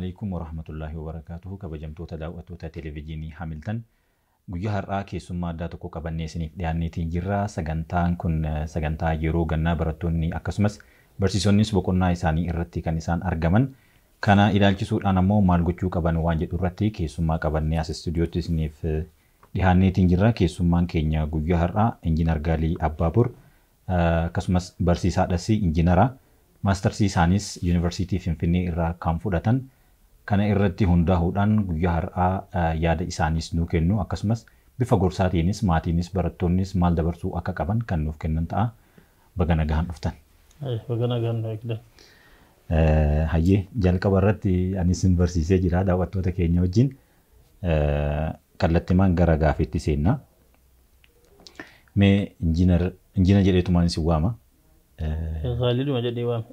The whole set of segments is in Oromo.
عليكم ورحمة الله وبركاته. كبجمتوتا داوتوتا تلفزيوني حاملتن guyyaa har'aa keessummaa addaa tokko qabannee isiniif dhiyaanneetiin jirra. Sagantaan kun sagantaa yeroo gannaa barattoonni akkasumas barsiisonnis boqonnaa isaanii irratti kan isaan argaman. Kana ilaalchisuudhaan ammoo maal gochuu qaban waan jedhu irratti keessummaa qabannee as istuudiyootti isiniif dhiyaanneetiin jirra. Keessummaan keenya guyyaa har'aa Injiinar Gaalii Abbaabur akkasumas barsiisaadhas injiinara maastarsii isaanis Yuunivarsiitii Finfinnee irraa kan fudhatan. Kana irratti hundaa'uudhaan guyyaa har'aa yaada isaanis nuu kennu akkasumas bifa gorsaatiinis maatiinis barattoonnis maal dabarsuu akka qaban kan nuuf kennan ta'a. Baga nagaan dhuftan. Baga nagaan dhuftan. Hayyee jalqaba irratti anis barsiisee jira daawwattoota keenya wajjin kallattimaan gara gaaffiitti seenna. Mee injiinar jedheetumaan isin waama. Gaalidhuma jedhee waama.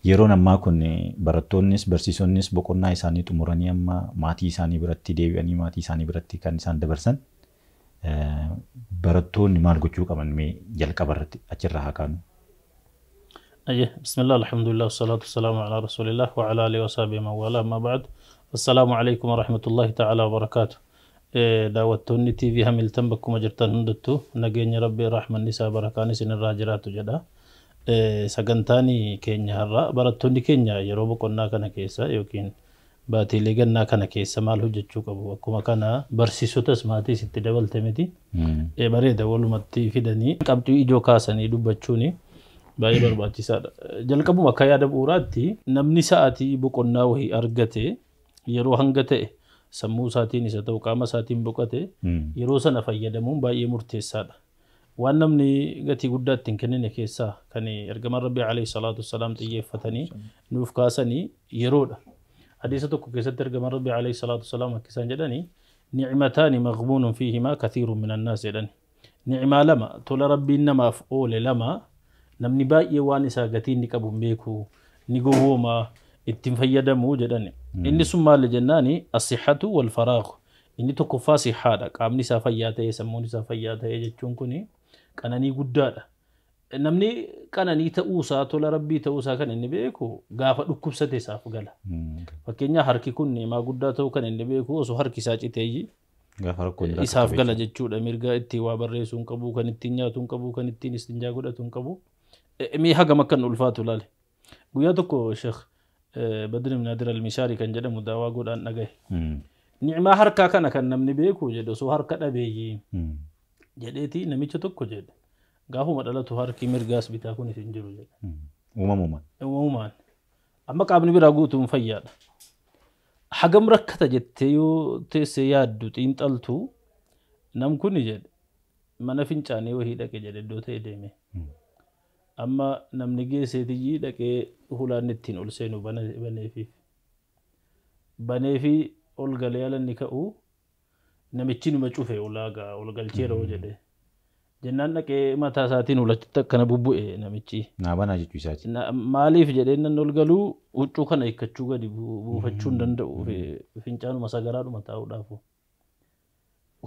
Yeroon ammaa kun barattoonnis barsiisonnis boqonnaa isaanii xumuranii amma maatii isaanii biratti deebi'anii maatii isaanii biratti kan isaan dabarsan. Barattoonni maal gochuu qaban mee jalqaba irratti achirraa haa kaanu. Bismillah alhamdulillah wassalatu wassalamu ala rasulillah wa ala alihi wa sahbihi man wala amma ba'd. Assalamu alaykum wa rahmatullahi ta'ala wa barakatuh. Daawwattoonni TV Hamilton bakkuma jirtan hundattuu nageenya Rabbii rahmanni isaa barakaan isinirraa jiraatu jedha. Sagantaani keenya har'a barattoonni keenya yeroo boqonnaa kana keessa yookiin baatiilee gannaa kana keessa maal hojjechuu qabu akkuma kana barsiisotas maatiis itti dabalte miti bareeda walumatti fidanii qabxii ijoo kaasanii dubbachuun baay'ee barbaachisaadha. Jalqabuma akka yaada bu'uuraatti namni sa'aatii boqonnaa wahii argate yeroo hanga ta'e sammuu isaatiin isa ta'u qaama isaatiin boqote yeroo sana fayyadamuun baay'ee murteessaadha. Waan namni gatii guddaa ittiin kennine keessaa kan ergamaan Rabbii alayhi salaatu wassalaam xiyyeeffatanii nuuf kaasanii yeroodha. Hadiisa tokko keessatti ergamaan Rabbii alayhi salaatu wassalaam akka isaan jedhanii ni'mataani maghbuunun fiihimaa kathiirun minan naas jedhani. Ni'maa lama tola Rabbiin namaaf oole lama namni baay'ee waan isaa gatii inni qabu beeku ni gowwooma ittiin fayyadamu jedhani. Inni sun maal jennaani as-sihhatu wal faraagh. Inni tokkoffaa sihhaadha. Qaamni isaa fayyaa ta'ee sammuun isaa fayyaa ta'ee jechuun kuni qananii guddaadha. Namni qananii ta'uusaa tola Rabbii ta'uusaa kan inni beeku gaafa dhukkubsate isaaf gala. Fakkeenyaa harki kun ni'maa guddaa ta'uu kan inni beeku osoo harki isaa citeeyyi isaaf gala jechuudha. Mirga ittiin waa barreessuu hin qabu, kan ittiin nyaatu hin qabu, kan ittiin istinjaa godhatu hin qabu. Mee hagam akkan ulfaatu laale. Guyyaa tokko Sheekh Badr ibn Nadir al-Mishaari kan jedhamu daawaa godhaan dhagaye. Ni'maa harkaa kana kan namni beeku jedhe osoo harka dhabeeyyi. Jedheeti namicha tokko jedhe gaafuma dhalatu harki mirgaas bitaa kun isin jiru jedhe. Uumamumaan. Amma qaamni biraa guutuun fayyaadha. Hagam rakkata jettee yoo teessee yaaddu xiinxaltu nam kun jedhe mana fincaanii wahii dhaqe jedhe iddoo ta'e deeme. Amma namni geesseetiyyi dhaqee hulaan ittiin ol seenu baneefi ol galee alanni ka'u namichi numa cufe ulaagaa ol galcheera jedhe jennaan dhaqee mataa isaatiin ulatti akkana bubbu'e namichi naabana jechuu isaati. Maaliif jedhee nan ol galuu huccuu kana hiikkachuu gadi buufachuu hin danda'u fincaanuma sagaraadhuma taa'uudhaaf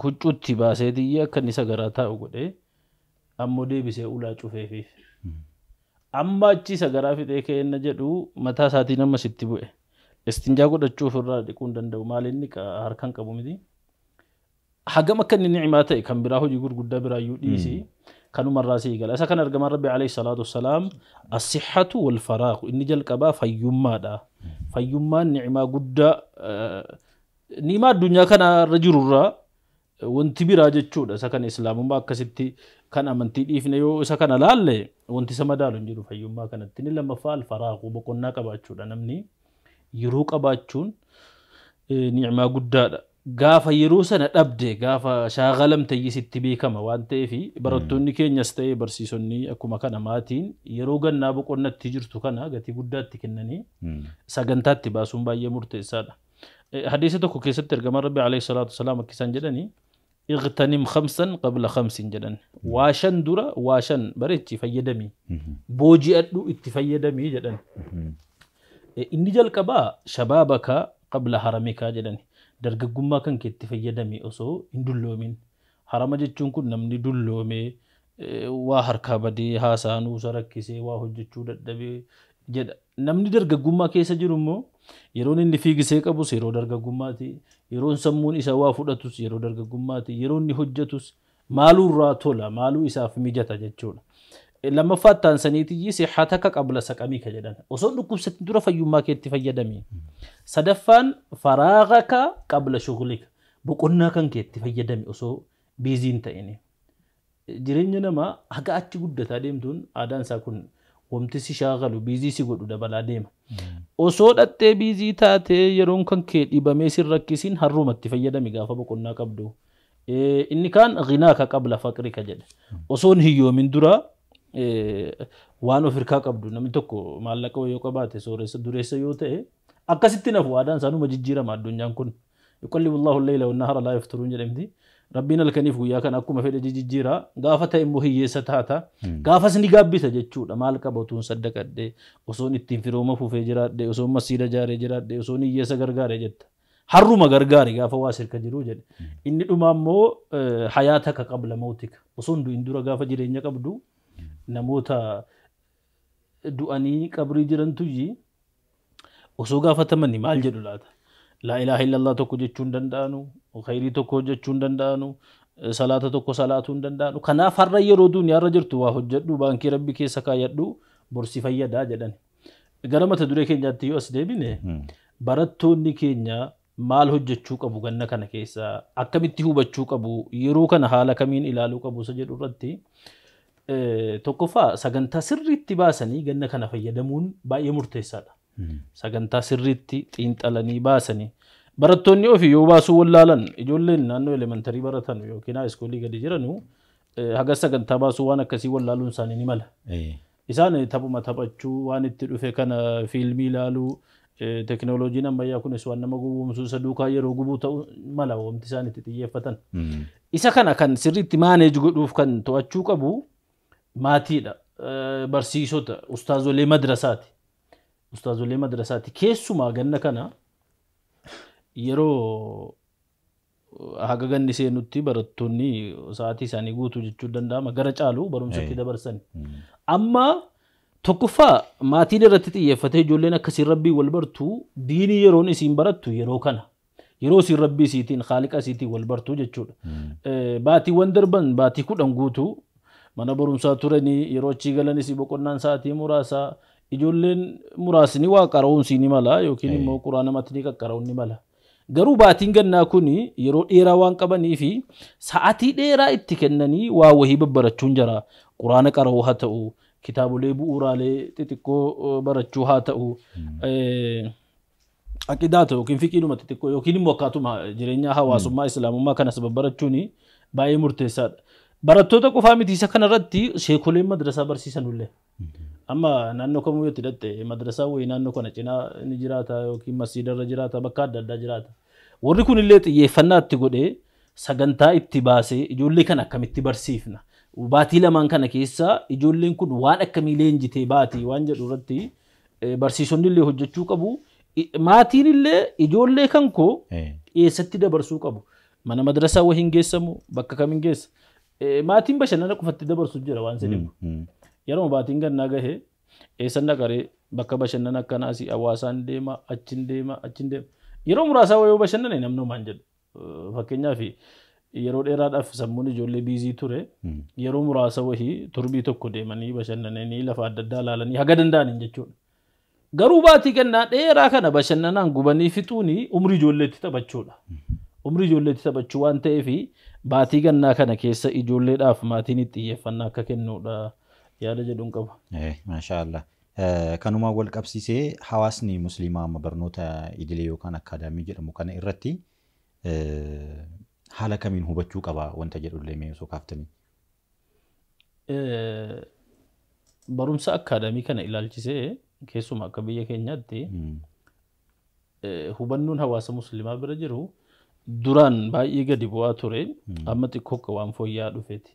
huccuutti baaseetiyyi akka inni sagaraa taa'u godhee ammoo deebisee ulaa cufeefiif amma achi sagaraa fixee keenna jedhu mataa isaatiin ammas itti bu'e istinjaa godhachuuf irraa dhiquu hin danda'u maal inni harkaan qabu miti. Hagam akka inni ni'maa ta'e kan biraa hojii gurguddaa biraayyuu dhiisi kanumarraa sii gala. Isa kan ergamaan Rabbii alayhi salaatu wassalaam as-sihhatu wal faraagh inni jalqabaa fayyummaadha. Fayyummaan ni'maa guddaa ni'maa addunyaa kanarra jirurraa wanti biraa jechuudha. Isa kan islaamummaa akkasitti kan amantii dhiifne yoo isa kana laalle wanti isa madaalu hin jiru fayyummaa kanatti. Inni lammaffaa al-faraagh boqonnaa qabaachuudha. Namni yeroo qabaachuun ni'maa guddaadha. Gaafa yeroo sana dhabde gaafa shaagalamte sitti beekama waan ta'eef barattoonni keenyas ta'ee barsiisonni akkuma kana maatiin yeroo gannaa boqonnatti jirtu kana gatii guddaatti kennanii sagantaatti baasuun baay'ee murteessaadha. Hadiisa tokko keessatti ergamaan Rabbii alayhi salaatu wassalaam akka isaan jedhanii اغتنم خمسا قبل خمس جدًا واشن درا واشن بريتي فيدمي بوجي أدو اتفيدمي جدًا إني جل كبا شبابك قبل حرمك جدًا درجة جمّا كان كاتفيدمي أصو إندلو من حرم جتشون كن نمني دلو مي وحركة بدي هاسانو سركيسي وحجتشو دبي jedha. Namni dargaggummaa keessa jiru immoo yeroon inni fiigisee qabus yeroo dargaggummaati. Yeroon sammuun isaa waa fudhatus yeroo dargaggummaati. Yeroo inni hojjetus maaluu irraa tola maaluu isaaf mijata jechuudha. Lammaffaa taansaniitii sihhataka qabla saqamika jedhan. Osoo dhukkubsatiin dura fayyummaa keetti fayyadami. Sadaffaan faraagaka qabla shughulika. Boqonnaa kan keetti fayyadami osoo biiziin ta'ini. Jireenya namaa haga achi guddataa deemtuun aadaan isaa kun wamti si shaagalu biizii si godhu dabalaa deema. Osoo dhattee biizii taatee yeroon kan kee dhibamee sin rakkisiin harrumatti fayyadami gaafa boqonnaa qabdu. Inni kaan ghinaaka qabla faqrika jedhe. Osoon hiyyoomin dura waan of hirkaa qabdu namni tokko maallaqa yoo qabaate sooressa dureessa yoo ta'e akkasitti nafu aadaan isaanuma jijjiirama addunyaan kun. يقلب الله الليل والنهار لا يفترون جلمتي ربنا الكنيف ويا كان أكو ما في الجيجيرا قافة إمبوهية ستاتا قافة سنيقابي تجتشود مالك بوتون صدق أدي وصون التنفيروما في جرات دي وصون مسيرة جاري جرات دي وصون يسا غرغاري جت حرما غرغاري قافة واسر كجرو جد إن الأمامو حياتك قبل موتك وصون دو إندورا قافة جرينيا قبدو نموتا دواني قبري جران تجي وصو قافة تمني مال جدولاتا لا إله إلا الله تكو جتشون دندانو وخيري تكو جتشون دندانو صلاة تكو صلاة دندانو كنا فرّا يرو دنيا رجرتو وحجدو بانكي ربي كي سكا يدو برسي فيدا جدن غرمة دوري كينيا تيو أسدبيني براتوني كينيا maal hojjechuu qabu ganna kana keessa akkamitti hubachuu qabu yeroo kana haala kamiin ilaaluu qabu isa jedhu irratti tokkoffaa sagantaa sirriitti baasanii ganna kana fayyadamuun baay'ee murteessaadha. Sagantaa sirriitti xiinxalanii baasanii barattoonni ofii yoo baasuu wallaalan ijoolleen naannoo elementarii baratan yookiin haayiskoolii gadi jiranu haga sagantaa baasuu waan akkasii wallaaluun isaanii ni mala. Isaan taphuma taphachuu waan itti dhufe kana fiilmii ilaaluu teknooloojiin ammayyaa kunis waan nama gowwoomsuu isa duukaa yeroo gubuu ta'uu mala wanti isaan itti xiyyeeffatan. Isa kana kan sirriitti maaneej godhuuf kan to'achuu qabu maatiidha. Barsiisota ustaazolee madrasaati. Ustaazolee madrasaati keessumaa ganna kana yeroo haga ganni seenutti barattoonni sa'aatii isaanii guutuu jechuu danda'ama gara caalu barumsatti dabarsan. Amma tokkoffaa maatiin irratti xiyyeeffatee ijoolleen akkasiin rabbii wal bartu diinii yeroon isiin barattu yeroo kana yeroo isiin rabbii isiitiin khaaliqa isiitiin wal bartu jechuudha. Baatiiwwan darban baatii 10 guutuu mana barumsaa turanii yeroo achii galanis boqonnaan sa'aatii muraasaa ijoolleen muraasni waa qara'uun ni mala yookiin immoo quraana matnii qaqqara'uun ni mala. Garuu baatiin gannaa kun yeroo dheeraa waan qabanii fi sa'aatii dheeraa itti kennanii waa wahii babbarachuun jira. Quraana qara'uu haa ta'u, kitaabolee bu'uuraalee xixiqqoo barachuu haa ta'u, aqidaa ta'u yookiin fiqiidhuma xixiqqoo yookiin immoo akkaatuma jireenya hawaasummaa islaamummaa kanas babbarachuun baay'ee murteessaadha. Barattoota qofaa miti isa kanarratti sheekoleen madrasaa barsiisanullee. Amma naannoo kamuu yoo tidhatte madrasaa wayii naannoo kana cinaa ni jiraata yookiin masjiidarra jiraata bakka adda addaa jiraata. Warri kun illee xiyyeeffannaa itti godhee sagantaa itti baasee ijoollee kana akkamitti barsiifna. Baatii lamaan kana keessa ijoolleen kun waan akkamii leenjitee baatii waan jedhu irratti barsiisonni illee hojjechuu qabu. Maatiin illee ijoollee kan koo eessatti dabarsuu qabu. Mana madrasaa wayii hin geessamu bakka kamiin geessa. Maatiin bashannana qofatti dabarsu jira waan sedhimu. Yeroo baatiin gannaa gahe eessan dhaqaree bakka bashannana akkanaas hawaasaan deema achin deema. Yeroo muraasaa wayii bashannane namnumaan jedhu. Fakkeenyaaf yeroo dheeraadhaaf sammuun ijoollee biizii ture yeroo muraasa wayii turbii tokko deemanii bashannananii lafa adda addaa ilaalanii haga danda'aniin jechuudha. Garuu baatii gannaa dheeraa kana bashannanaan gubanii fixuuni umrii ijoolleetti taphachuudha. Umrii ijoolleetti taphachuu waan ta'eef baatii gannaa kana keessa ijoolleedhaaf maatiin itti xiyyeeffannaa akka kennuudha. Yaada jedhuun qaba. Maashaallah. Kanuma wal qabsiisee hawaasni musliimaa amma barnoota idilee yookaan akaadaamii jedhamu kana irratti haala kamiin hubachuu qaba wanta jedhullee mee osoo kaaftanii. Barumsa akaadaamii kana ilaalchisee keessumaa akka biyya keenyaatti hubannoon hawaasa musliimaa bira jiru duraan baay'ee gadi bu'aa ture amma xiqqoo waan fooyya'aa dhufeeti.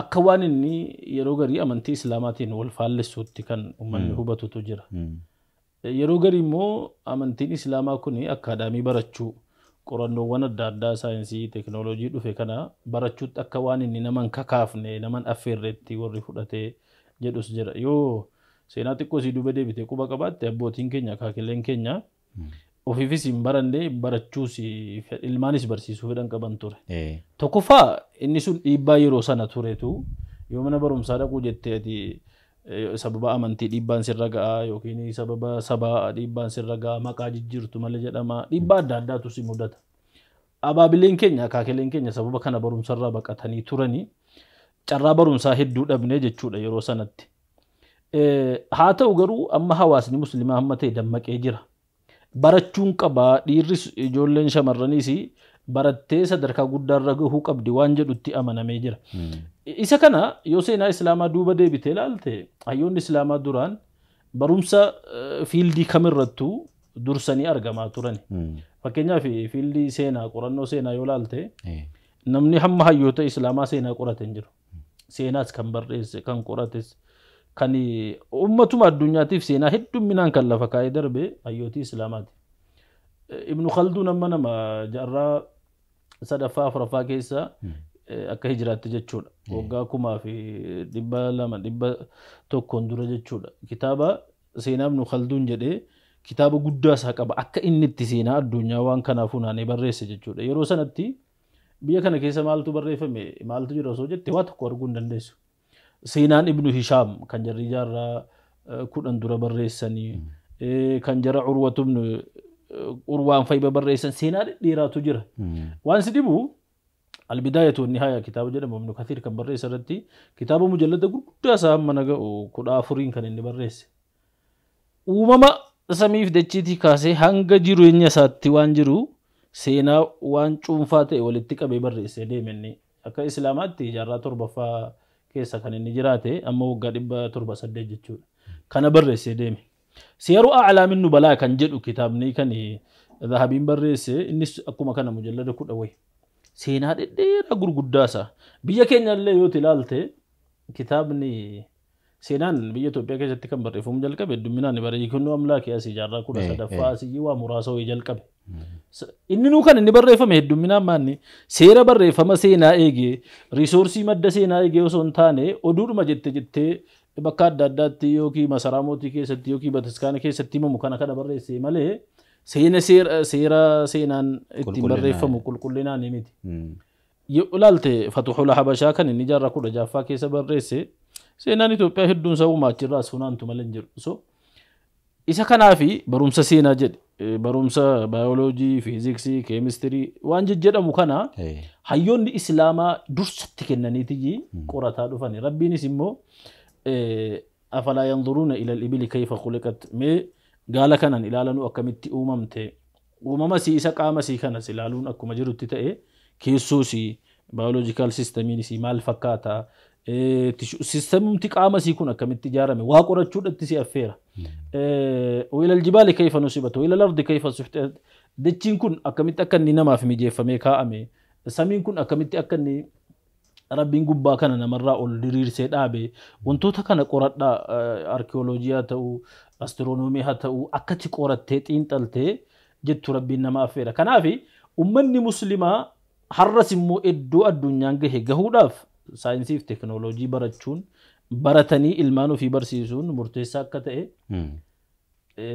Akka waan inni yeroo garii amantii islaamaatiin wal faallessuutti kan uummanni hubatutu jira. Yeroo garii immoo amantiin islaamaa kun akaadaamii barachuu qorannoowwan adda addaa saayinsii teknooloojii dhufe kana barachuutti akka waan inni naman kakaafne naman affeerreetti warri fudhatee jedhus jira. Yoo seenaa xiqqoo si duuba deebitee quba qabaatte abbootiin keenya akaakileen keenya ofiifis hin baranne barachuus ilmaanis barsiisuu fedhan qaban ture. Tokkoffaa inni sun dhiibbaa yeroo sana turetu yoo mana barumsaa dhaquu jettee ati sababa amantii dhiibbaan sirra ga'a yookiin sababa sabaa dhiibbaan sirra ga'a maqaa jijjiirtu malee jedhama dhiibbaa adda addaatu si mudata. Abaabileen keenya akaakileen keenya sababa kana barumsarraa baqatanii turanii carraa barumsaa hedduu dhabnee jechuudha yeroo sanatti. Haa ta'u garuu amma hawaasni musliimaa hamma ta'e dammaqee jira. Barachuun qabaa dhiirris ijoolleen shamarraniis barattee sadarkaa guddaarra gahuu qabdi waan jedhutti amanamee jira. Isa kana yoo seenaa islaamaa duuba deebitee ilaalte hayyoonni islaamaa duraan barumsa fiildii kamirrattuu dursanii argamaa turani. Fakkeenyaaf fiildii seenaa qorannoo seenaa yoo ilaalte namni hamma hayyoota islaamaa seenaa qorate hin jiru. Seenaas kan barreesse kan qorates kan ummatuma addunyaatiif seenaa heddumminaan kan lafa kaa'ee darbe hayyootii islaamaati. Ibnu Khalduun amma nama jaarraa sadaffaa afuraffaa keessa akka hijiraatti jechuudha. Waggaa 1200 dura jechuudha. Kitaaba seenaa Ibnu Khalduun jedhee kitaaba guddaa isaa qaba akka inni itti seenaa addunyaa waan kanaaf funaanee barreesse jechuudha. Yeroo sanatti biyya kana keessa maaltu barreeffame maaltu jira osoo jette waa tokko arguu hin dandeessu. Seenaan Ibnu Hishaam kan jarri jaarraa 10 dura barreessanii kan jara Urwaan Fayba barreessan seenaa dheeraatu jira. Waan si dhibu Albidaayatu Nihaaya kitaaba jedhamu Ibnu Kathiir kan barreesse irratti kitaaba mujallada guddaa isaa hamma naga 14 kan inni barreesse. Uumama samiif dachiitii kaasee hanga jireenya isaatti waan jiru seenaa waan cuunfaa ta'e walitti qabee barreessee deemenne akka islaamaatti jaarraa 7ffaa keessa kan inni jiraate amma waggaa 708 jechuudha. Kana barreessee deeme. Siyaru A'laamin Nubalaa kan jedhu kitaabni kan Dhahabiin barreesse innis akkuma kana mujallada 10 wayi. Seenaa dhedheeraa gurguddaasa. Biyya keenya illee yoo ilaalte kitaabni seenaan biyya Itoophiyaa keessatti kan barreeffamu jalqabe hedduminaan bareeffamuu amlaakii asii jaarraa 13ffaa asii waa muraasa wayii jalqabe. Inni nuu kan inni barreeffame hedduminaan maanni seera barreeffama seenaa eegee riisoorsii madda seenaa eegee osoo hin taane oduudhuma jettee bakka adda addaatti yookiin masaraa mootii keessatti yookiin bataskaana keessatti himamu kana barreesse malee seera seenaan ittiin barreeffamu qulqullinaan miti. Yoo ilaalte Fatuhul Habashaa kan inni jaarraa 16ffaa keessa barreesse seenaan Itoophiyaa hedduun isaa uumachirraas funaantu malee hin jiru. So isa kanaafi barumsa seenaa jedhe barumsa baayoloojii, fiiziksii, keemistirii waan jedhamu kana hayyoonni islaamaa dursatti kennaniiti qorataa dhufani. Rabbiinis immoo afalaa yanzuruuna ila al-ibili kayfa khuliqat mee gaala kanan ilaalanu akkamitti uumamte uumama si isa qaama si kanas ilaaluun akkuma jirutti ta'e keessoo si biological systemiin si maal fakkaata sistemumti qaama si kun akkamitti ijaarame waa qorachuudhaatti si affeera. Ila al-jibaali kayfa nusibat ila al-ardi kayfa suftat dachiin kun akkamitti akka inni namaaf mijeeffamee kaa'ame samiin kun akkamitti akka inni Rabbiin gubbaa kana namarraa ol diriirsee dhaabe wantoota kana qoradhaa arkeoloojiyaa ta'uu astiroonoomii haa ta'uu akkatti qorattee xiinxaltee jettu Rabbiin nama affeera. Kanaaf ummanni muslimaa har'as immoo iddoo addunyaan gahe gahuudhaaf saayinsii fi teekinooloojii barachuun baratanii ilmaan ofii barsiisuun murteessaa akka ta'e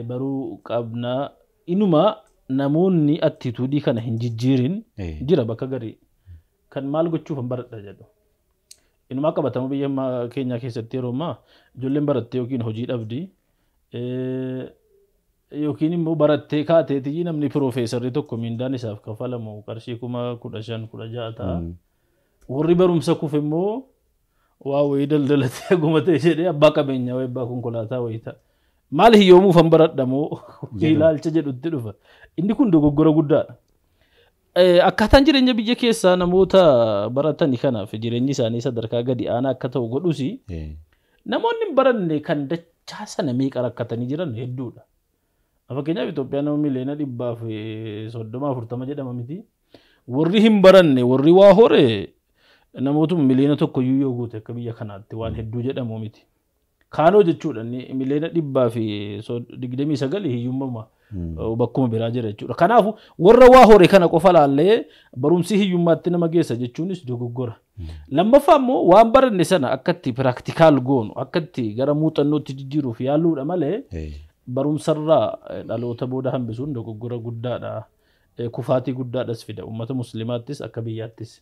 baruu qabnaa. Inuma namoonni attituudii kana hin jijjiirin jira bakka garii. Kan maal gochuuf hin baradha jedhu. Inuma qabatamu biyya keenya keessatti yeroo ammaa ijoolleen barattee yookiin hojii dhabdi yookiin immoo barattee kaateetii namni piroofeesarri tokko mindaan isaaf kafalamu qarshii 15,000 ta'a. Warri barumsa kufe immoo waa wayii daldalatee gumatee jedhee abbaa qabeenyaa wayii abbaa konkolaataa wayii ta'a. Maal hiyyoomuuf hin baradhamoo ilaalcha jedhutti dhufa. Inni kun dogoggora guddaadha. Akkaataan jireenya biyya keessaa namoota baratanii kanaaf jireenyi isaanii sadarkaa gadi aanaa akka ta'u godhusi namoonni hin baranne kan dachaa sana meeqa rakkatanii jiran hedduudha. Fakkeenyaaf Itoophiyaan nama miliyoona 130-40 jedhama miti. Warri hin baranne warri waa hore namootuma miliyoona 1 yoo guute akka biyya kanaatti waan hedduu jedhamu miti. Kaanoo jechuudha miliyoona 129 hiyyummaa bakkuma biraa jira jechuudha. Kanaafuu warra waa hore kana qofa laallee barumsi hiyyummaatti nama geessa jechuunis dogoggora. Lammaffaa immoo waan baranne sana akkatti piraktikaal goonu akkatti gara muuxannootti jijjiiruuf yaaluudha malee barumsarraa dhaloota booda hambisuun dogoggora guddaadha. Kufaatii guddaadhas fida uummata muslimaattis akka biyyaattis.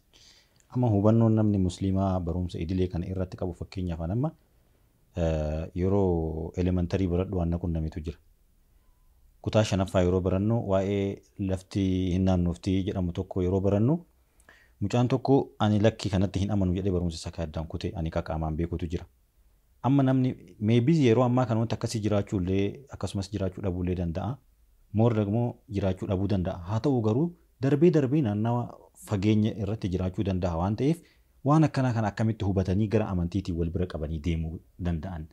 Amma hubannoon namni muslimaa barumsa idilee kana irratti qabu fakkeenyaaf amma yeroo elementarii baradhu waan qunnamitu jira. Kutaa shanaffaa yeroo barannu waa'ee lafti hin naannoofti jedhamu tokko yeroo barannu mucaan tokko ani lakkii kanatti hin amanu jedhee barumsa isaa kaaddaan kutee ani qaqaamaan beekutu jira. Amma namni maybe yeroo ammaa kan wanta akkasii jiraachuullee akkasumas jiraachuu dhabuullee danda'a. Moor dagmoo jiraachuu dhabuu danda'a. Haa ta'u garuu darbee naannawa fageenya irratti jiraachuu danda'a waan ta'eef waan akkanaa kana akkamitti hubatanii gara amantiitiin wal bira qabanii deemuu danda'an.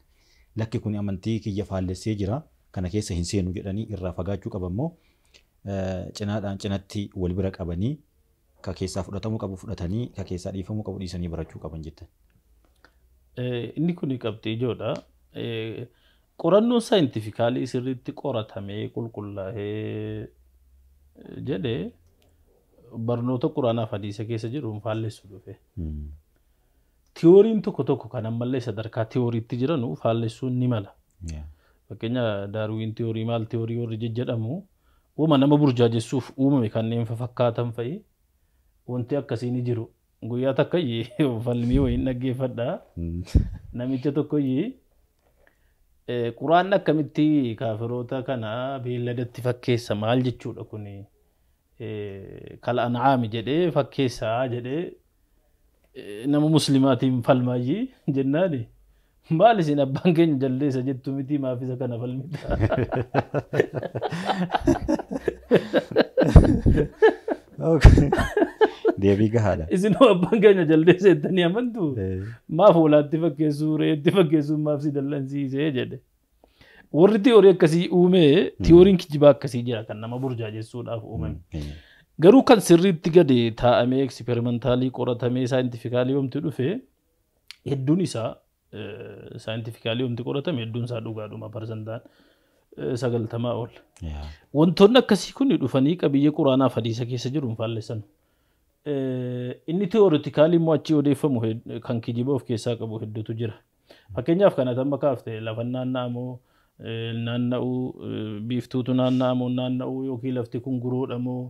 Lakki kun amantii kiyya faallessee jira kana keessa hin seenu jedhanii irraa fagaachuu qaban moo cinaadhaan cinatti wal bira qabanii ka keessaa fudhatamuu qabu fudhatanii ka keessaa dhiifamuu qabu dhiisanii barachuu qaban jettan. Inni kun qabxii ijoodha. Qorannoon saayintifikaalii sirriitti qoratamee qulqullaa'ee jedhee barnoota quraanaa fi hadiisa keessa jiru faallessu dhufe. Tiyooriin tokko kan ammallee sadarkaa tiyooriitti jiranu faallessuun ni mala. Fakkeenya Daarwiin tiyoorii maal tiyoorii warri jedhamu uuma nama burjaajessuuf uumame kanneen fakkaatan fa'i wanti akkasii ni jiru. Guyyaa takka falmii wayiin dhaggeeffadha. Namicha tokkoyyee quraan akkamitti kaafiroota kana beelladatti fakkeessa maal jechuudha kuni kala an'aami jedhee fakkeessaa jedhee nama muslimaatiin falmaayyi jennaani maal isin abbaan keenya jaldeessa jettu miti maaf isa kana falmita. Deebii gahaadha. Isin abbaan keenya jaldeessa jettanii amantu maaf olaatti fakkeessuu reetti fakkeessuun maaf si dallansiisee jedhe. Warri tiyoorii akkasii uumee tiyooriin kijibaa akkasii jira kan nama burjaajessuudhaaf uumame. Garuu kan sirriitti gadi taa'amee eksperimentaalii qoratamee saayintifikaalii yoomti dhufe hedduun isaa saayintifikaalii yoomti qoratame hedduun isaa dhugaadhuma parsantaan 90 ol. Wantoonni akkasii kun dhufanii qabiyyee quraanaa fi hadiisa keessa jiruun faallessan. Inni tiyooritikaalii immoo achii odeeffamu kan kijibaa of keessaa qabu hedduutu jira. Fakkeenyaaf kana tamma kaafte lafa naanna'amoo naanna'uu biiftuutu naanna'uu yookiin lafti kun guroodhamoo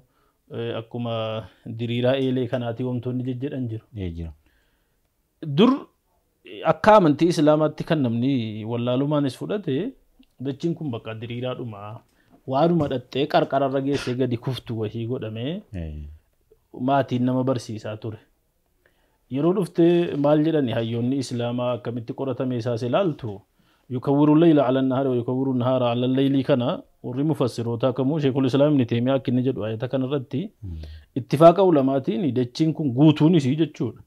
akkuma diriiraa eelee kanaatii wantoonni jedhan jiru. Dur akka amantii islaamaatti kan namni wallaalumaanis fudhate dachiin kun bakka diriiraadhuma waanuma dhattee qarqararra geessee gadi kuftu wahii godhamee maatiin nama barsiisaa ture. Yeroo dhuftee maal jedhani hayyoonni islaamaa akkamitti qoratame isaas ilaaltu yukawwiru layla ala nahaari wa yukawwiru nahaara ala layli kana warri mufassirootaa kamuu sheekul islaam ibn Taymiyaa akka inni jedhu ayata kanarratti ittifaaqa ulamaatiin dachiin kun guutuun isii jechuudha.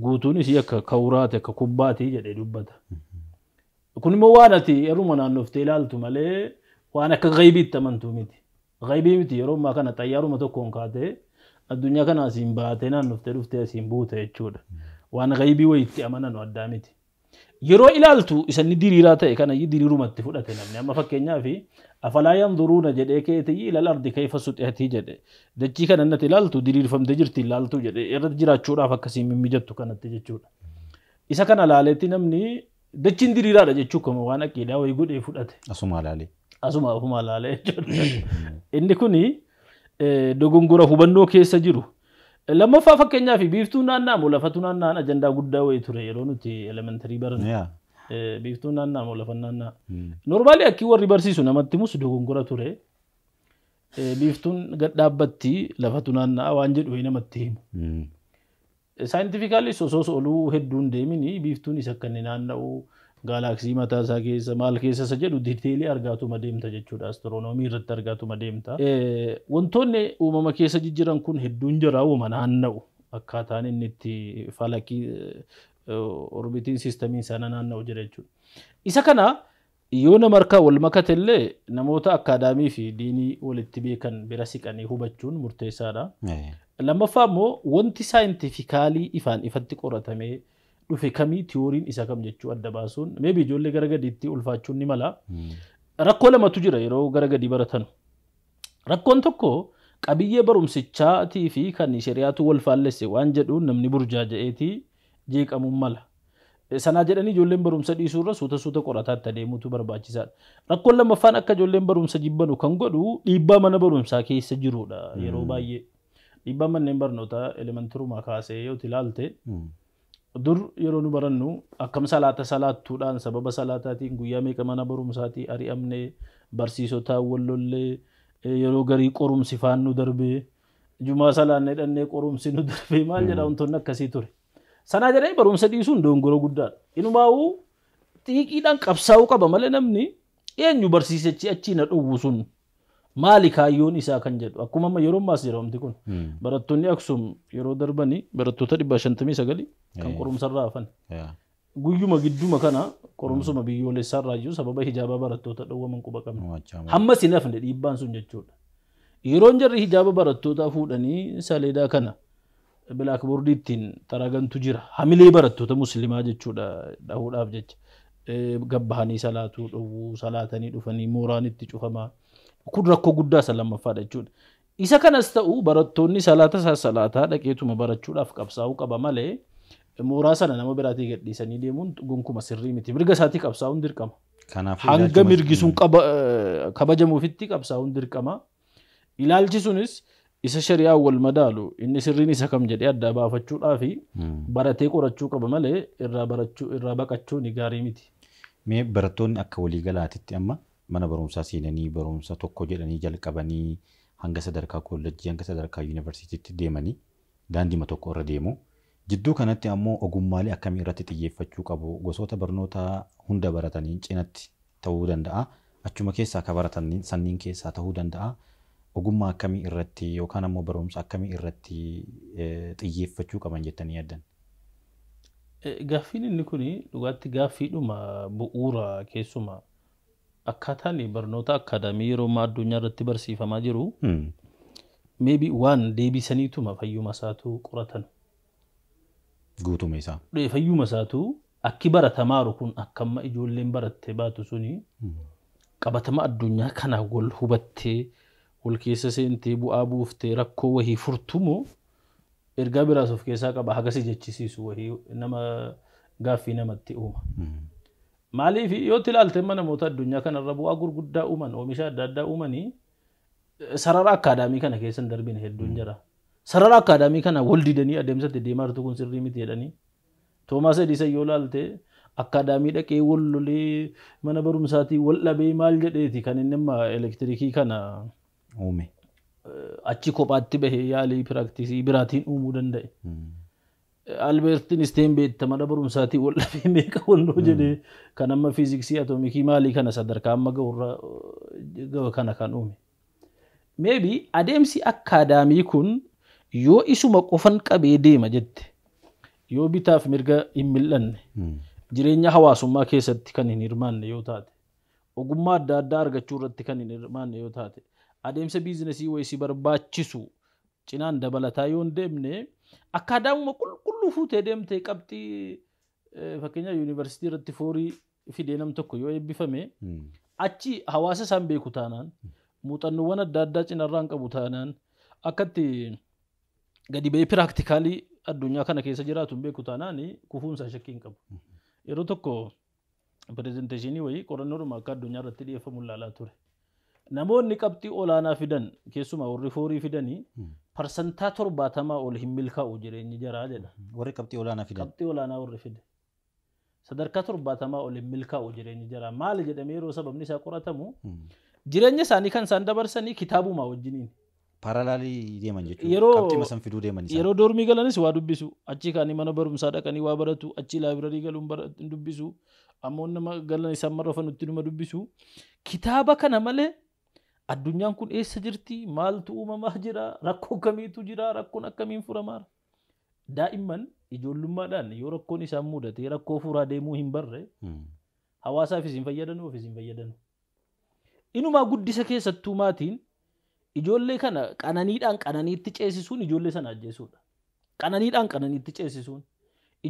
Guutuun isii akka kawuraate akka kubbaatii jedhee dubbata. Kun immoo waan ati yeruma naannoftee ilaaltu malee waan akka ghaybiitti amantuu miti. Ghaybii miti yeroo ammaa kana xayyaaruma tokkoon kaatee addunyaa kana asiin baatee naannoftee dhuftee asiin buute jechuudha. Waan ghaybii wayitti amanan addaa miti. Yeroo ilaaltu isanni diriiraa ta'e kana diriirumatti fudhate namni amma fakkeenyaaf afalaa yanzuruuna jedhee keetii ilal ardi kayfa suxihatii jedhe dachii kana natti ilaaltu diriirfamtee jirti ilaaltu jedhe irratti jiraachuudhaaf akkasiin mimmijattu kanatti jechuudha. Isa kana laaleetti namni dachiin diriiraadha jechuu kama waan aqiidaa wayii godhee fudhate. Asuma laalee. Asuma ofuma laalee jechuudha. Inni kuni dogongora hubannoo keessa jiru. Lammaffaa fakkeenyaaf biiftuu naanna'amu lafatu naanna'an ajandaa guddaa wayii ture yeroo nuti elementarii baranne. Biiftuu naanna'amu lafa naanna'a. Normaalii akkii warri barsiisu namatti mus dogongora ture. Biiftuun gad dhaabbatti lafatu naanna'a waan jedhu namatti himu. Saayintifikaalii sosoos oluu hedduun deemini biiftuun isa akka inni naanna'u gaalaksii mataa isaa keessa maal keessa isa jedhu diiteelii argaatuma deemta jechuudha. Astiroonoomii irratti argaatuma deemta. Wantoonni uumama keessa jijjiiran kun hedduun jira uuma naanna'u akkaataan inni itti falakii orbitiin siistamiin sana naanna'u jira jechuudha. Isa kana yoo nama harkaa wal makate illee namoota akkaadaamii fi diinii walitti beekan bira siqanii hubachuun murteessaadha. Lammaffaa immoo wanti saayintifikaalii ifaan ifatti qoratamee dhufe kamii tiyooriin isa kam jechuu adda baasuun meebii ijoollee gara gadiitti ulfaachuun ni mala. rakkoo lamatu jira yeroo gara gadi baratan. Rakkoon tokko qabiyyee barumsichaatii fi kan shari'aatu wal faallesse waan jedhuun namni burjaaja'eetii jeeqamuun mala. Sanaa jedhanii ijoolleen barumsa dhiisuurra suuta qorataatti adeemuutu barbaachisaadha. Rakkoon lammaffaan akka ijoolleen barumsa jibbanu kan godhu dhiibbaa mana barumsaa keessa jirudha yeroo baay'ee. Dhiibbaa manneen barnootaa elementirumaa kaasee yoo ilaalte dur yeroo nu barannu akkam salaata salaattuudhaan sababa salaataatiin guyyaa meeqa mana barumsaatii ari'amnee barsiisotaa wallollee yeroo garii qorumsi faan nu darbee jumaa salaannee dhannee qorumsi nu darbee maal jedha wantoonni akkasii ture. Sanaa jedhanii barumsa dhiisuun dongoroo guddaadha. Inumaa'uu xiiqiidhaan qabsaa'uu qaba malee namni eenyu barsiisechi achii na dhowwu sun maali kaayyoon isaa kan jedhu akkuma amma yeroo ammaas jedhamti kun barattoonni Aksum yeroo darbanii barattoota 559 kan qorumsarraa hafan guyyuma gidduma kana qorumsuma biyyoolessaarraa iyyuu sababa hijaaba barattoota dhowwaman quba qabna hamma sin hafne dhiibbaan sun jechuudha. Yeroon jarri hijaaba barattootaa fuudhanii saleedaa kana bilaakboordiittiin xaragantu jira hamilee barattoota muslimaa jechuudha dhahuudhaaf jecha gabbahanii salaatuu dhowwuu salaatanii dhufanii mooraan itti cufamaa kun rakkoo guddaa isa lammaffaadha jechuudha. Isa kanas ta'u barattoonni salaataa dhaqeetuma barachuudhaaf qabsaa'uu qaba malee mooraa sana nama biraatii gadhiisanii deemuun gonkuma sirrii miti. Mirga isaatii qabsaa'uun dirqama. Hanga mirgi sun kabajamuufitti qabsaa'uun dirqama. Ilaalchi sunis isa shari'aa wal madaalu inni sirriin isa kam jedhee adda baafachuudhaaf baratee qorachuu qaba malee irraa baqachuun gaarii miti. Mee barattoonni akka waliigalaatitti amma mana barumsaa seenanii barumsa tokko jedhanii jalqabanii hanga sadarkaa koolleejjii hanga sadarkaa yuunivarsiitiitti deemanii daandii tokko irra deemu. Jidduu kanatti ammoo ogummaalee akkamii irratti xiyyeeffachuu qabu gosoota barnootaa hunda baratanii cinatti ta'uu danda'a. Achuma keessaa akka baratan sanniin keessaa ta'uu danda'a. Ogummaa akkamii irratti yookaan ammoo barumsa akkamii irratti xiyyeeffachuu qaban jettanii yaaddan? Gaaffiin inni kun dhugaatti gaaffiidhuma bu'uura keessumaa akkaataan barnoota akaadaamii yeroo ammaa addunyaa irratti barsiifamaa jiru maybe waan deebisaniituma fayyuma isaatu qoratan. Guutuma isaa. Fayyuma isaatu akki baratamaaru kun akkamma ijoolleen barattee baatu suni qabatama addunyaa kana wal hubattee wal keessa seentee bu'aa buuftee rakkoo wahii furtumoo ergaa biraas of keessaa qaba hagasi jechisiisu wahii nama gaaffii namatti uuma. Maaliif yoo ilaalte namoota addunyaa kanarra bu'aa gurguddaa uuman oomisha adda addaa uumanii sarara akaadaamii kana keessa darbine hedduun jira. Sarara akaadaamii kana wal didanii adeemsatti deemaa jirtu kun sirrii miti jedhanii. Toomaas Ediisan yoo ilaalte akaadaamii dhaqee wal lolee mana barumsaatii wal dhabee maal jedheeti kan inni amma elektirikii kana uume. Achi kophaatti bahee yaalii piraaktisii biraatiin uumuu danda'e. Albert Einstein beekta mana barumsaatii wal dhabee meeqa walloo jedhee kan amma fiiziksii atoomikii maalii kana sadarkaa amma ga'u kana kan uume. Maybe adeemsi akaadaamii kun yoo isuma qofan qabee deema jette yoo bitaaf mirga hin mil'anne jireenya hawaasummaa keessatti kan hin hirmaanne yoo taate ogummaa adda addaa argachuu irratti kan hin hirmaanne yoo taate adeemsa biizinesii wayii barbaachisu cinaan dabalataa yoo hin deemne akaadaamuma qulqulluu fuutee deemtee qabxii fakkeenyaa yuunivarsiitii irratti foorii fidee nam tokko yoo eebbifame achi hawaasa isaan beeku taanaan muuxannoowwan adda addaa cinarraan qabu taanaan akkatti gadi ba'ee piraaktikaalii addunyaa kana keessa jiraatu hin beeku taanaan kufuunsaa shakkii hin qabu. Yeroo tokko pirezenteeshinii wayii qorannoodhuma akka addunyaa irratti dhiyeeffamu ilaalaa ture. Namoonni qabxii olaanaa fidan keessumaa warri foorii fidanii parsantaa 70 ol hin milkaa'u jireenyi jaraa jedha. Warri qabxii olaanaa fidan. Qabxii olaanaa warri fide. Sadarkaa 70 ol hin milkaa'u jireenyi jaraa. Maali jedhamee yeroo sababni isaa qoratamu jireenya isaanii kan isaan dabarsanii kitaabuma wajjiniin. Paralaalii deeman jechuudha. Qabxii masan fiduu deeman isaa. Yeroo doormii galanis waa dubbisu. Achi kaanii mana barumsaa dhaqanii waa baratu. Achi laabireerii galuun dubbisu. Ammoo nama galan isaan marrafan nutti numa dubbisu. Kitaaba kana malee addunyaan kun eessa jirti? Maaltu uumamaa jira? Rakkoo kamiitu jira? Rakkoon akkamiin furamaa? Daa'imman ijoollummaadhaan yoo rakkoon isaan mudate rakkoo furaa deemuu hin barre hawaasaafis hin fayyadanu ofis hin fayyadanu. Inumaa guddisa keessattuu maatiin ijoollee kana qananiidhaan qananiitti ceesisuun ijoollee sana ajjeesuudha. Qananiidhaan qananiitti ceesisuun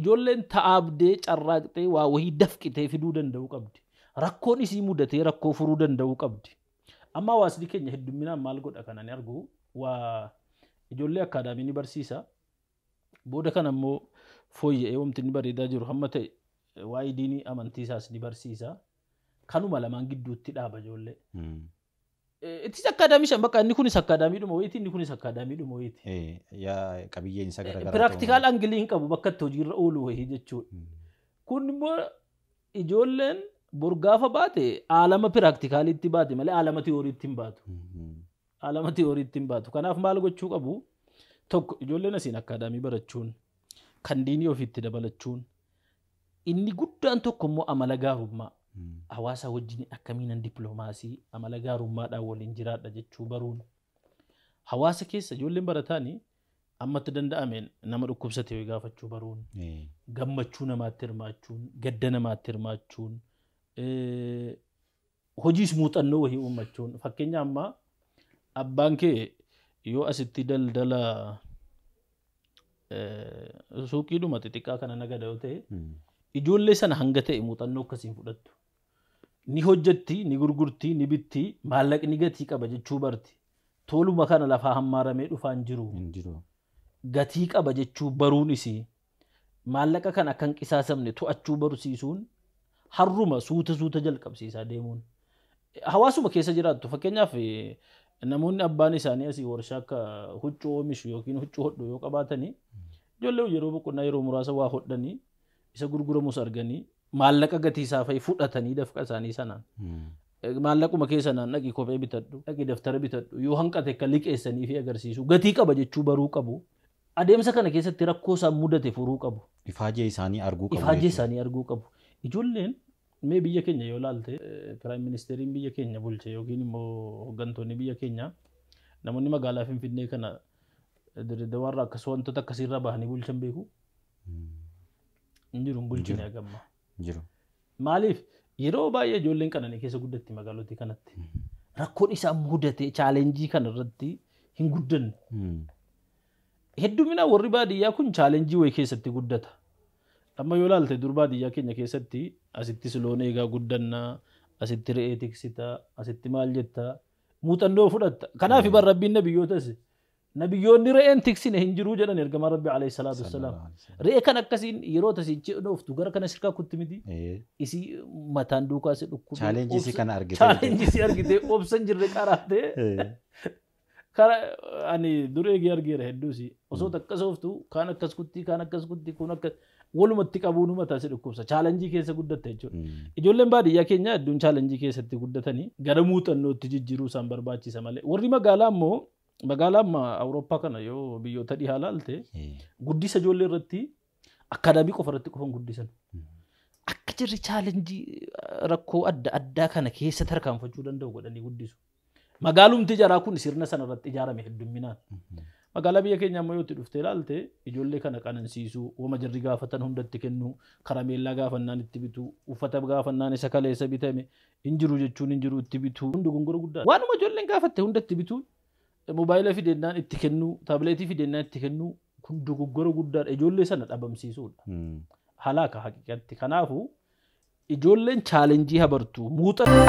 ijoolleen ta'aabdee carraaqxee waa wahii dafqitee fiduu danda'u qabdi. rakkoon isii mudatee rakkoo furuu danda'uu qabdi. Amma hawaasni keenya hedduminaan maal godha kana ni argu waa ijoollee akkaadaamii ni barsiisa. Booda kana immoo fooyya'ee wanti ni bareedaa jiru hamma ta'e waa'ee diinii amantii isaas ni barsiisa. Kanuma lamaan gidduutti dhaaba ijoollee. Itti akkaadaamii shan bakka inni kunis akkaadaamii dhuma wayiiti inni kunis akkaadaamii dhuma wayiiti. Yaa qabiyyeen isa garagaraa. Piraktikaal angilii hin qabu bakka itti hojiirra oolu wayii jechuudha. Kun immoo ijoolleen bor gaafa baate aalama piraktikaaliitti baate malee aalama tiyooriitti hin baatu. Aalama tiyooriitti hin baatu. Kanaaf maal gochuu qabu? Tokko ijoolleen asiin akkaadaamii barachuun kan diinii ofiitti dabalachuun inni guddaan tokko immoo amala gaarummaa. Hawaasa wajjin akkamiinan dippiloomaasii amala gaarummaadhaan waliin jiraadha jechuu baruun. Hawaasa keessa ijoolleen barataanii ammatti danda'ameen nama dhukkubsate yoo gaafachuu baruun. Gammachuu namaatti hirmaachuun, gadda namaatti hirmaachuun, hojiis muuxannoo wahii uummachuun. Fakkeenya ammaa abbaan kee yoo asitti daldala suuqiidhuma xixiqqaa kana nagada yoo ta'e ijoollee sana hanga ta'e muuxannoo akkasiin fudhattu. Ni hojjetti, ni gurgurti, ni bitti, maallaqni gatii qaba jechuu barti. Toluma kana lafaa hammaaramee dhufaan jiru. Gatii qaba jechuu baruun isii maallaqa kana kan qisaasamne to'achuu barsiisuun harruma suuta jalqabsiisaa deemuun. Hawaasuma keessa jiraattu fakkeenyaaf namoonni abbaan isaanii asii warshaa akka huccuu oomishu yookiin huccuu hodhu yoo qabaatanii ijoollee yeroo boqonnaa yeroo muraasa waa hodhanii isa gurguramus arganii maallaqa gatii isaa fa'i fudhatanii dafqa isaanii sanaan. Maallaquma keessa naan dhaqi kophee bitadhu, dhaqi daftara bitadhu yoo hanqate akka liqeessanii fi agarsiisu gatii qaba jechuu baruu qabu. Adeemsa kana keessatti rakkoo isaan mudate furuu qabu. Ifaajee isaanii arguu qabu. Ifaajee isaanii arguu qabu. Ijoolleen mee biyya keenya yoo laalte Piraayim Ministeeriin biyya keenya bulche yookiin immoo hooggantoonni biyya keenya namoonni magaalaa Finfinnee kana Dirreedawaarraa akkas wantoota akkasiirra bahanii bulchan beeku. Injiruun bulchine agamma. Maaliif yeroo baay'ee ijoolleen qananii keessa guddatti magaalotii kanatti rakkoon isaan mudate chaalenjii kana irratti hin guddanne. Hedduminaan warri baadiyyaa kun chaalenjii wayii keessatti guddata. Amma yoo laalte dur baadiyyaa keenya keessatti asittis loon eegaa guddannaa, asitti re'ee tiksitaa, asitti maal jettaa, muuxannoo fudhatta. Kanaaf bar rabbiin nabiyyootas nabiyyoonni re'een tiksine hin jiruu jedhan ergamaa rabbi alayhi salaatu wassalaam. Re'ee kan akkasiin yeroo tasichi dhooftu gara kana sirkaa kutti miti. Isii mataan duukaa si dhukkuba. Chaalenjii si kana argite. Chaalenjii si argite obsan jirre qaraatee. Kara ani dur eegee argeera hedduusi. Osoo takka sooftu kaan akkas kutti kaan akkas kutti kun akkas walumatti qabuun mataa si dhukkubsa. Chaalenjii keessa guddatte jechuudha. Ijoolleen baadiyyaa keenya hedduun chaalenjii keessatti guddatanii gara muuxannootti jijjiiruu isaan barbaachisa malee. Warri magaalaa immoo magaalaa amma Awurooppaa kana yoo biyyoota dhihaa laalte guddisa ijoollee irratti akkaadaamii qofa irratti qofan guddisan. Akka jirri chaalenjii rakkoo adda addaa kana keessa tarkaanfachuu danda'u godhanii guddisu. Magaalumti jaraa kun sirna sana irratti ijaarame hedduminaan. Magaalaa biyya keenya ammoo yoo itti dhuftee ilaalte ijoollee kana qanansiisuu, wama jarri gaafatan hundatti kennuu, karameellaa gaafannaan itti bituu, uffata gaafannaan isa kaleessa bitame, injiru jechuun injiru itti bituu, hundi gongora guddaa. Waanuma ijoolleen gaafatte hundatti bituu, mobaayila fidennaan itti kennuu, taabileetii fidennaan itti kennuu, kun dogoggora guddaadha. Ijoollee sana dhabamsiisuudha. Halaaka haqiqatti. Kanaafuu ijoolleen chaalenjii habartuu muuxannoo